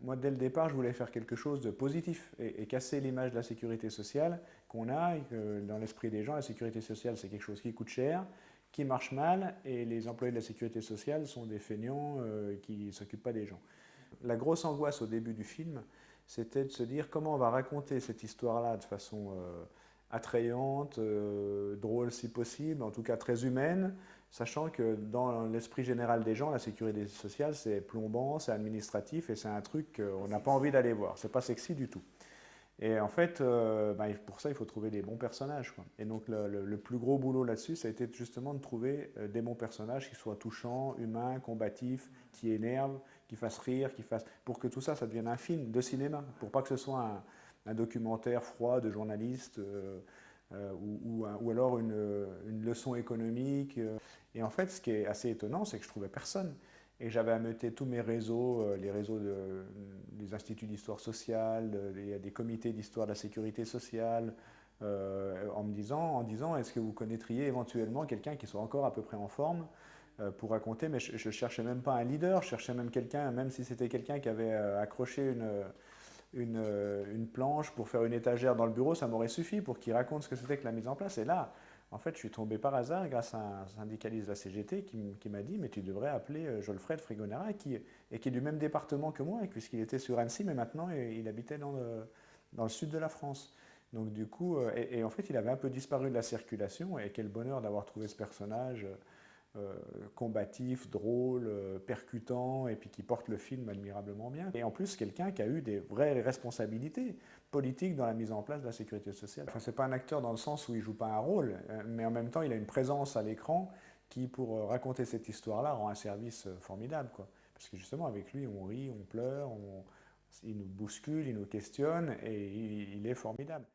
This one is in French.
Moi, dès le départ, je voulais faire quelque chose de positif et casser l'image de la sécurité sociale qu'on a et que dans l'esprit des gens, la sécurité sociale, c'est quelque chose qui coûte cher, qui marche mal, et les employés de la sécurité sociale sont des feignants qui ne s'occupent pas des gens. La grosse angoisse au début du film, c'était de se dire comment on va raconter cette histoire-là de façon attrayante, drôle si possible, en tout cas très humaine, sachant que dans l'esprit général des gens, la sécurité sociale, c'est plombant, c'est administratif et c'est un truc qu'on n'a pas envie d'aller voir. C'est pas sexy du tout. Et en fait, pour ça, il faut trouver des bons personnages, quoi. Et donc, le plus gros boulot là-dessus, ça a été justement de trouver des bons personnages qui soient touchants, humains, combatifs, qui énervent, qui fassent rire, pour que tout ça, ça devienne un film de cinéma, pour pas que ce soit un documentaire froid de journaliste ou alors une leçon économique. Et en fait, ce qui est assez étonnant, c'est que je trouvais personne. Et j'avais ameuté tous mes réseaux, les réseaux des instituts d'histoire sociale, des comités d'histoire de la sécurité sociale, en disant est-ce que vous connaîtriez éventuellement quelqu'un qui soit encore à peu près en forme pour raconter, mais je ne cherchais même pas un leader, je cherchais même quelqu'un, même si c'était quelqu'un qui avait accroché une planche pour faire une étagère dans le bureau, ça m'aurait suffi pour qu'il raconte ce que c'était que la mise en place. Et là, en fait, je suis tombé par hasard grâce à un syndicaliste de la CGT qui m'a dit mais tu devrais appeler Jolfred Frigonara qui est du même département que moi, puisqu'il était sur Annecy, mais maintenant il habitait dans le sud de la France. Donc du coup, en fait, il avait un peu disparu de la circulation, et quel bonheur d'avoir trouvé ce personnage combatif, drôle, percutant, et puis qui porte le film admirablement bien. Et en plus, quelqu'un qui a eu des vraies responsabilités politiques dans la mise en place de la sécurité sociale. Enfin, c'est pas un acteur dans le sens où il joue pas un rôle, mais en même temps, il a une présence à l'écran qui, pour raconter cette histoire-là, rend un service formidable, quoi. Parce que justement, avec lui, on rit, on pleure, il nous bouscule, il nous questionne, et il est formidable.